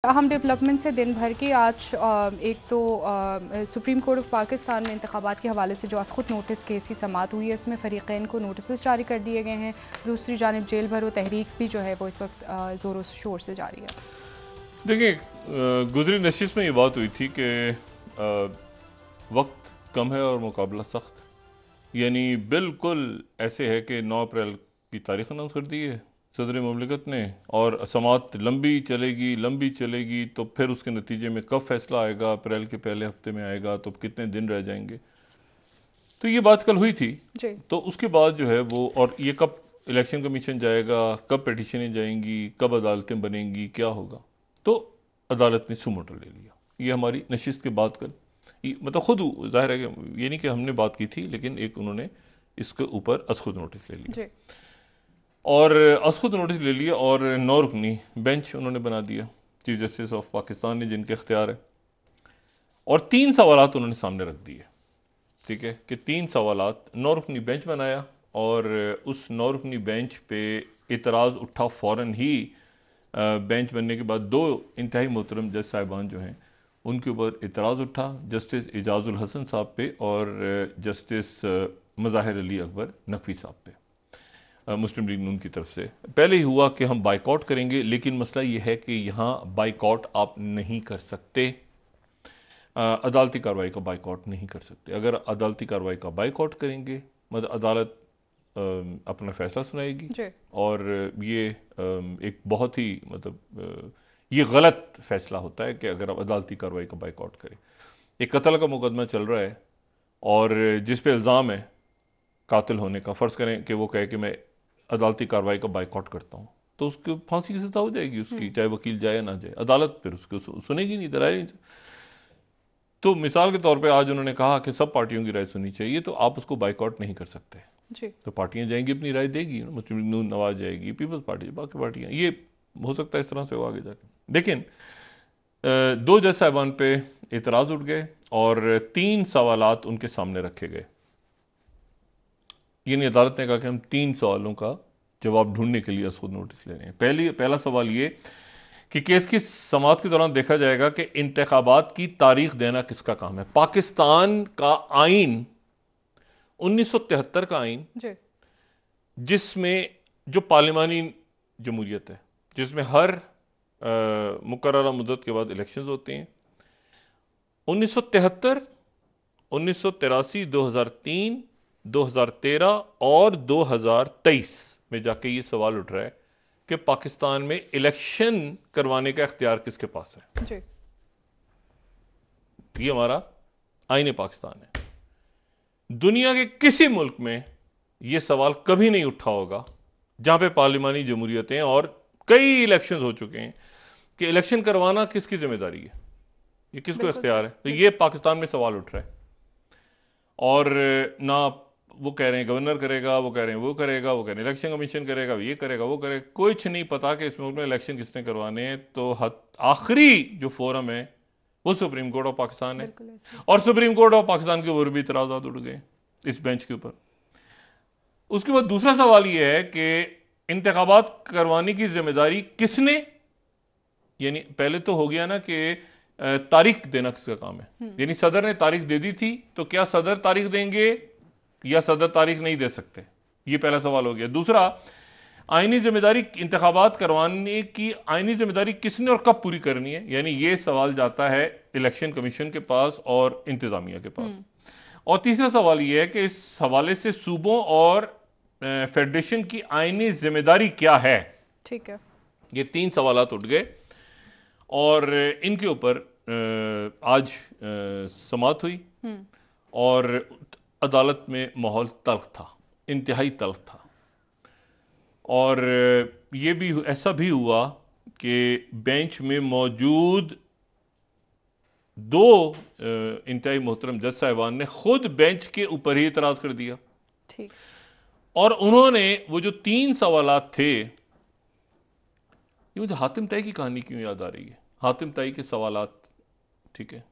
अहम डेवलपमेंट से दिन भर की आज एक तो सुप्रीम कोर्ट ऑफ पाकिस्तान में इंतखाबात के हवाले से जो आज खुद नोटिस केस की समाअत हुई है, इसमें फरीकैन को नोटिस जारी कर दिए गए हैं। दूसरी जानिब जेल भरो तहरीक भी जो है वो इस वक्त ज़ोरों शोर से जारी है। देखिए, गुजरी नशिस्त में ये बात हुई थी कि वक्त कम है और मुकाबला सख्त। यानी बिल्कुल ऐसे है कि 9 अप्रैल की तारीख अनाउंस कर दी है सदर ममलिकत ने, और समाअत लंबी चलेगी तो फिर उसके नतीजे में कब फैसला आएगा, अप्रैल के पहले हफ्ते में आएगा तो कितने दिन रह जाएंगे। तो ये बात कल हुई थी। जी। तो उसके बाद जो है वो, और ये कब इलेक्शन कमीशन जाएगा, कब पिटीशनें जाएंगी, कब अदालतें बनेंगी, क्या होगा। तो अदालत ने सुमोटो ले लिया। ये हमारी नशिस्त के बाद कल मतलब खुद जाहिर है कि ये नहीं कि हमने बात की थी, लेकिन एक उन्होंने इसके ऊपर अज़खुद नोटिस ले लिया। जी। और अज़खुद नोटिस ले लिया और 9 रुकनी बेंच उन्होंने बना दिया चीफ जस्टिस ऑफ पाकिस्तान ने, जिनके इख्तियार है। और 3 सवालात उन्होंने सामने रख दिए। ठीक है कि 3 सवालात, 9 रुकनी बेंच बनाया और उस 9 रुकनी बेंच पे इतराज़ उठा फ़ौरन ही। बेंच बनने के बाद 2 इंतहाई मोहतरम जज साहिबान जो हैं उनके ऊपर इतराज़ उठा, जस्टिस एजाजुल हसन साहब पे और जस्टिस मज़ाहिर अली अकबर नकवी साहब पे। मुस्लिम लीग नून की तरफ से पहले ही हुआ कि हम बाइकआउट करेंगे, लेकिन मसला ये है कि यहाँ बाइकआउट आप नहीं कर सकते, अदालती कार्रवाई का बाइकआउट नहीं कर सकते। अगर अदालती कार्रवाई का बाइकआउट करेंगे मतलब अदालत अपना फैसला सुनाएगी, और ये एक बहुत ही मतलब ये गलत फैसला होता है कि अगर आप अदालती कार्रवाई का बाइकआउट करें। एक कत्ल का मुकदमा चल रहा है और जिस पे इल्ज़ाम है कातिल होने का, फ़र्ज़ करें कि वो कहे कि मैं अदालती कार्रवाई का बाइकआउट करता हूँ, तो उसकी फांसी की सज़ा हो जाएगी उसकी, चाहे वकील जाए या ना जाए, अदालत फिर उसको सुनेगी नहीं, दरार। तो मिसाल के तौर पे आज उन्होंने कहा कि सब पार्टियों की राय सुननी चाहिए, तो आप उसको बाइकआउट नहीं कर सकते। जी। तो पार्टियां जाएंगी, अपनी राय देगी, मुस्लिम लीग नून नवाज जाएगी, पीपल्स पार्टी, बाकी पार्टियां, ये हो सकता है इस तरह से हो आगे जाके। लेकिन 2 जज साहबान पे एतराज उठ गए और 3 सवालात उनके सामने रखे गए। यानी अदालत ने कहा कि हम 3 सवालों का जवाब ढूंढने के लिए अज़खुद नोटिस ले रहे हैं। पहला सवाल ये कि केस की समाअत के दौरान देखा जाएगा कि इंतखाबात की तारीख देना किसका काम है। पाकिस्तान का आइन 1973 का आइन, जिसमें जो पार्लिमानी जमहूरियत है, जिसमें हर मुकर्ररा मुद्दत के बाद इलेक्शंस होते हैं, 1973, 1983, 2003, 2013 और 2023 में जाके ये सवाल उठ रहा है कि पाकिस्तान में इलेक्शन करवाने का इख्तियार किसके पास है। जी। ये हमारा आईन पाकिस्तान है। दुनिया के किसी मुल्क में यह सवाल कभी नहीं उठा होगा जहां पे पार्लिमानी जमहूरियतें और कई इलेक्शंस हो चुके हैं कि इलेक्शन करवाना किसकी जिम्मेदारी है, ये किसको इख्तियार है। तो ये पाकिस्तान में सवाल उठ रहा है। और ना वो कह रहे हैं गवर्नर करेगा, वो कह रहे हैं वो करेगा, वो कह रहे हैं इलेक्शन कमीशन करेगा, ये करेगा वो करेगा, कुछ नहीं पता कि इस मुल्क में इलेक्शन किसने करवाने हैं। तो आखिरी जो फोरम है वो सुप्रीम कोर्ट ऑफ पाकिस्तान है, और सुप्रीम कोर्ट ऑफ पाकिस्तान के ऊपर भी इतराज़ात उठ गए इस बेंच के ऊपर। उसके बाद दूसरा सवाल यह है कि इंतखाबात करवाने की जिम्मेदारी किसने, यानी पहले तो हो गया ना कि तारीख देना किसका काम है, यानी सदर ने तारीख दे दी थी, तो क्या सदर तारीख देंगे या सदर तारीख नहीं दे सकते, ये पहला सवाल हो गया। दूसरा, आईनी जिम्मेदारी इंतखाबात करवाने की आईनी जिम्मेदारी किसने और कब पूरी करनी है, यानी ये सवाल जाता है इलेक्शन कमीशन के पास और इंतजामिया के पास। और तीसरा सवाल यह है कि इस हवाले से सूबों और फेडरेशन की आईनी जिम्मेदारी क्या है। ठीक है, ये 3 सवालात उठ गए और इनके ऊपर आज समाअत हुई और अदालत में माहौल तल्ख था, इंतहाई तल्ख था। और ये भी ऐसा भी हुआ कि बेंच में मौजूद 2 इंतहाई मोहतरम जज साहिबान ने खुद बेंच के ऊपर ही इतराज कर दिया। ठीक। और उन्होंने वो जो 3 सवालात थे, ये मुझे हातिम ताई की कहानी क्यों याद आ रही है, हातिम ताई के सवालात। ठीक है,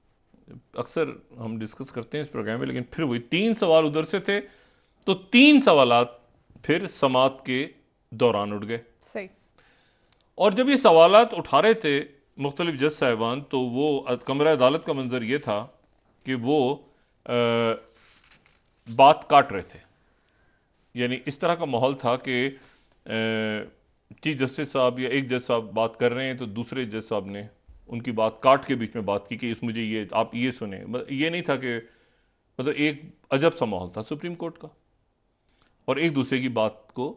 अक्सर हम डिस्कस करते हैं इस प्रोग्राम में, लेकिन फिर वही 3 सवाल उधर से थे, तो 3 सवालात फिर समाअत के दौरान उठ गए। सही। और जब ये सवालात उठा रहे थे मुख्तलिफ जज साहिबान, तो वो कमरा अदालत का मंजर ये था कि वो बात काट रहे थे। यानी इस तरह का माहौल था कि चीफ जस्टिस साहब या एक जज साहब बात कर रहे हैं तो दूसरे जज साहब ने उनकी बात काट के बीच में बात की कि इस मुझे ये आप ये सुने। ये नहीं था कि मतलब एक अजब सा माहौल था सुप्रीम कोर्ट का, और एक दूसरे की बात को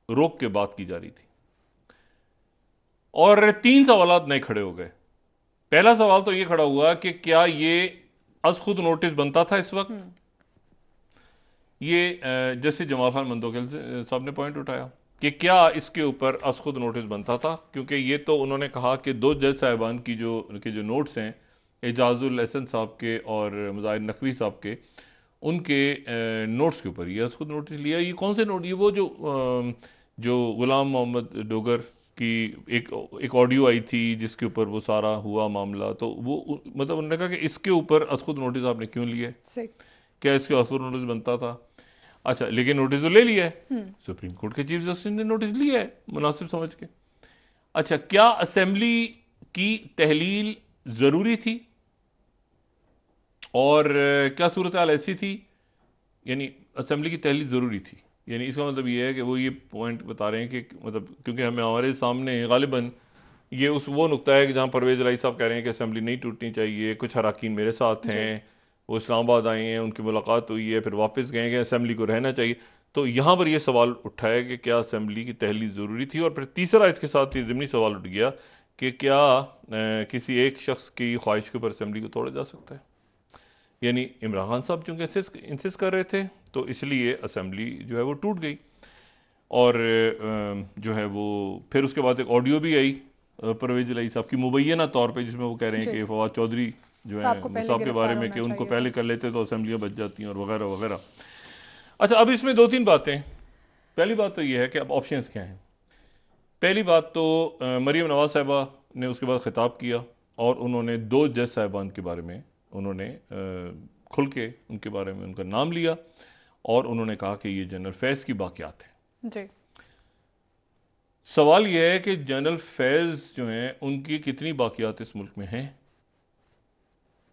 रोक के बात की जा रही थी। और 3 सवाल नए खड़े हो गए। पहला सवाल तो ये खड़ा हुआ कि क्या ये अज खुद नोटिस बनता था इस वक्त। ये जस्टिस जमाल खान मंदोकेल साहब ने पॉइंट उठाया कि क्या इसके ऊपर अज खुद नोटिस बनता था, क्योंकि ये तो उन्होंने कहा कि 2 जज साहिबान की जो नोट्स हैं, एजाजुल एहसन साहब के और मुजाहिर नकवी साहब के, उनके नोट्स के ऊपर ये अज खुद नोटिस लिया। ये कौन से नोट? ये वो जो गुलाम मोहम्मद डोगर की एक ऑडियो आई थी जिसके ऊपर वो सारा हुआ मामला, तो वो मतलब उन्होंने कहा कि इसके ऊपर अज खुद नोटिस आपने क्यों लिया, क्या इसके अज खुद नोटिस बनता था? अच्छा, लेकिन नोटिस तो ले लिया है, सुप्रीम कोर्ट के चीफ जस्टिस ने नोटिस लिया है मुनासिब समझ के। अच्छा, क्या असेंबली की तहलील जरूरी थी और क्या सूरत हाल ऐसी थी, यानी असेंबली की तहलील जरूरी थी? यानी इसका मतलब ये है कि वो ये पॉइंट बता रहे हैं कि मतलब क्योंकि हमें हमारे सामने गालिबन ये वो नुकता है कि जहां परवेज इलाही साहब कह रहे हैं कि असेंबली नहीं टूटनी चाहिए, कुछ अराकीन मेरे साथ हैं, वो इस्लामाबाद आए हैं, उनकी मुलाकात हुई है, फिर वापस गए कि असेंबली को रहना चाहिए। तो यहां पर यह सवाल उठा है कि क्या असेंबली की तहलील ज़रूरी थी। और फिर तीसरा इसके साथ ही ज़िमनी सवाल उठ गया कि क्या किसी एक शख्स की ख्वाहिश के ऊपर असेंबली को तोड़ा जा सकता है। यानी इमरान खान साहब चूंकि इंसिस्ट कर रहे थे तो इसलिए असेंबली जो है वो टूट गई। और जो है वो फिर उसके बाद एक ऑडियो भी आई परवेज इलाही साहब की मुबैना तौर पे, जिसमें वो कह रहे हैं कि फवाद चौधरी जो है साहब के बारे में कि उनको पहले कर लेते तो असेंबलियां बच जाती हैं और वगैरह वगैरह। अच्छा, अब इसमें 2-3 बातें। पहली बात तो ये है कि अब ऑप्शंस क्या हैं। पहली बात तो मरीम नवाज साहिबा ने उसके बाद खिताब किया और उन्होंने 2 जज साहिबान के बारे में उन्होंने खुल के उनके बारे में उनका नाम लिया और उन्होंने कहा कि ये जनरल फैज़ की बाक़ियात है जी। सवाल यह है कि जनरल फैज़ जो हैं उनकी कितनी बाक़ियात इस मुल्क में हैं।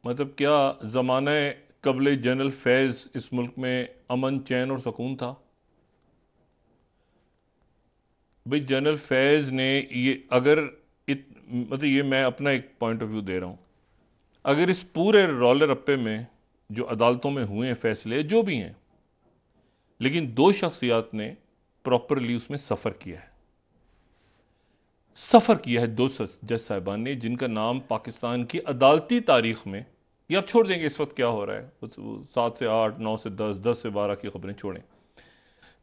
मतलब क्या ज़माने कबले जनरल फैज़ इस मुल्क में अमन, चैन और सुकून था? भाई जनरल फैज़ ने ये अगर मतलब ये मैं अपना एक पॉइंट ऑफ व्यू दे रहा हूं, अगर इस पूरे रौले रप्पे में जो अदालतों में हुए हैं फैसले जो भी हैं, लेकिन 2 शख्सियात ने प्रॉपरली उसमें सफ़र किया है। 2 जज साहिबान ने जिनका नाम पाकिस्तान की अदालती तारीख में, ये आप छोड़ देंगे इस वक्त क्या हो रहा है, 7 से 8, 9 से 10, 10 से 12 की खबरें छोड़ें।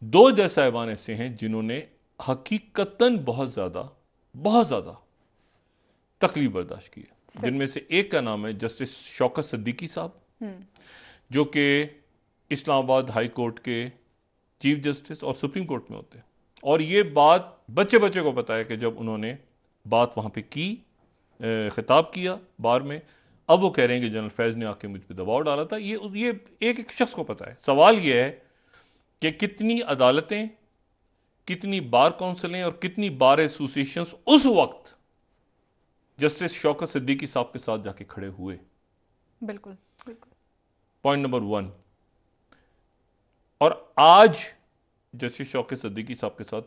2 जज साहिबान ऐसे हैं जिन्होंने हकीकतन बहुत ज्यादा तकलीफ बर्दाश्त की है। जिनमें से एक का नाम है जस्टिस शौकत सिद्दीकी साहब, जो कि इस्लामाबाद हाई कोर्ट के चीफ जस्टिस और सुप्रीम कोर्ट में होते हैं। और ये बात बच्चे को पता है कि जब उन्होंने बात वहां पे की, खिताब किया बार में, अब वो कह रहे हैं कि जनरल फैज ने आके मुझ पर दबाव डाला था। ये एक शख्स को पता है। सवाल ये है कि कितनी अदालतें, कितनी बार काउंसिलें और कितनी बार एसोसिएशंस उस वक्त जस्टिस शौकत सिद्दीकी साहब के साथ जाके खड़े हुए। बिल्कुल। Point number 1। और आज जस्टिस शौकत सिद्दीकी साहब के साथ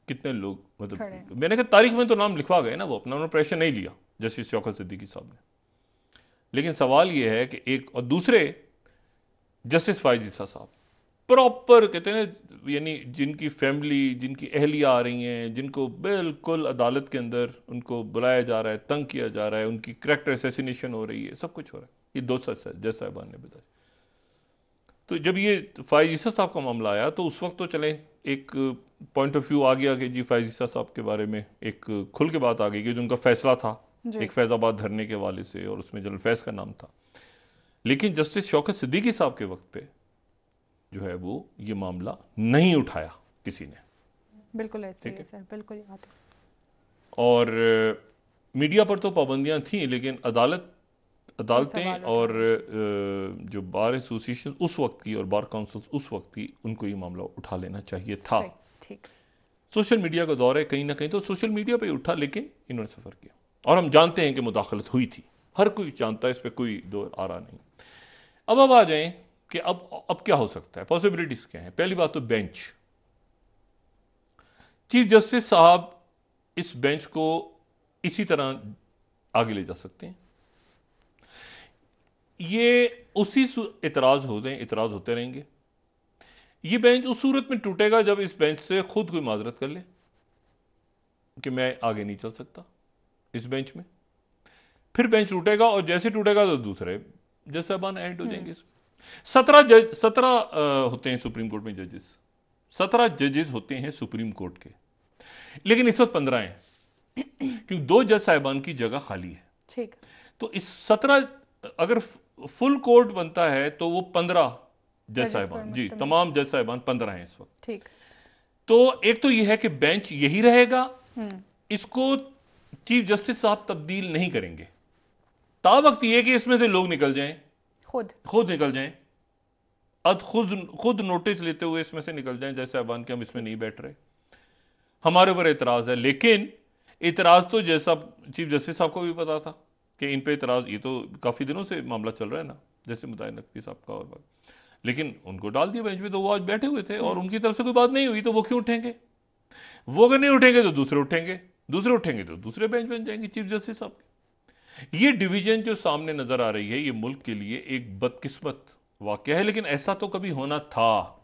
कितने लोग, मतलब मैंने कहा तारीख में तो नाम लिखवा गए ना, वो अपना उन्होंने प्रेशर नहीं लिया जस्टिस शौकत सिद्दीकी साहब ने। लेकिन सवाल यह है कि एक और दूसरे जस्टिस फायज ईसा साहब प्रॉपर कहते हैं, यानी जिनकी फैमिली, जिनकी अहलिया आ रही हैं, जिनको बिल्कुल अदालत के अंदर उनको बुलाया जा रहा है, तंग किया जा रहा है, उनकी कैरेक्टर असैसिनेशन हो रही है, सब कुछ हो रहा है। ये 2 जज साहिबान ने बताया। तो जब ये फायज ईसा साहब का मामला आया तो उस वक्त तो चले एक पॉइंट ऑफ व्यू आ गया कि जी फायज ईसा साहब के बारे में एक खुल के बात आ गई कि जो उनका फैसला था एक फैजाबाद धरने के हवाले से, और उसमें जनरल फैज का नाम था। लेकिन जस्टिस शौकत सिद्दीकी साहब के वक्त पे जो है वो ये मामला नहीं उठाया किसी ने। बिल्कुल ऐसे ही है सर, बिल्कुल ही बात है। और मीडिया पर तो पाबंदियां थी, लेकिन अदालतें और जो बार एसोसिएशन उस वक्त की और बार काउंसिल उस वक्त की, उनको ये मामला उठा लेना चाहिए था। ठीक। सोशल मीडिया का दौर है, कहीं ना कहीं तो सोशल मीडिया पे उठा, लेकिन इन्होंने सफर किया। और हम जानते हैं कि मुदाखलत हुई थी, हर कोई जानता है, इस पर कोई दो आ रहा नहीं। अब आ जाएं कि अब क्या हो सकता है, पॉसिबिलिटीज क्या है। पहली बात तो बेंच, चीफ जस्टिस साहब इस बेंच को इसी तरह आगे ले जा सकते हैं। ये उसी इतराज होते रहेंगे। ये बेंच उस सूरत में टूटेगा जब इस बेंच से खुद कोई माजरत कर ले कि मैं आगे नहीं चल सकता इस बेंच में, फिर बेंच टूटेगा, और जैसे टूटेगा तो दूसरे जज साहबान ऐड हो जाएंगे इसमें। 17 होते हैं सुप्रीम कोर्ट में जजेस, 17 जजेस होते हैं सुप्रीम कोर्ट के, लेकिन इस वक्त 15 हैं क्योंकि 2 जज साहिबान की जगह खाली है। ठीक। तो इस 17, अगर फुल कोर्ट बनता है तो वो 15 जज साहिबान, जी तमाम जज साहिबान 15 हैं इस वक्त। ठीक। तो एक तो यह है कि बेंच यही रहेगा, इसको चीफ जस्टिस साहब तब्दील नहीं करेंगे। तावक्त यह कि इसमें से लोग निकल जाएं, खुद निकल जाएं, खुद नोटिस लेते हुए इसमें से निकल जाएं, जैसे साहिबान के हम इसमें नहीं बैठ रहे, हमारे ऊपर एतराज है। लेकिन एतराज तो जैसा चीफ जस्टिस साहब को भी पता था कि इन पे एतराज, ये तो काफी दिनों से मामला चल रहा है ना, जैसे मुताहिर नकवी साहब का और, लेकिन उनको डाल दिया बेंच पे, तो वो आज बैठे हुए थे और उनकी तरफ से कोई बात नहीं हुई, तो वो क्यों उठेंगे? वो अगर नहीं उठेंगे तो दूसरे उठेंगे, दूसरे उठेंगे तो दूसरे बेंच बन जाएंगे चीफ जस्टिस साहब के। ये डिवीजन जो सामने नजर आ रही है, ये मुल्क के लिए एक बदकिस्मत वाकया है, लेकिन ऐसा तो कभी होना था,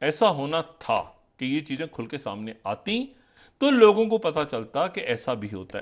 ऐसा होना था कि ये चीजें खुल के सामने आती तो लोगों को पता चलता कि ऐसा भी होता है।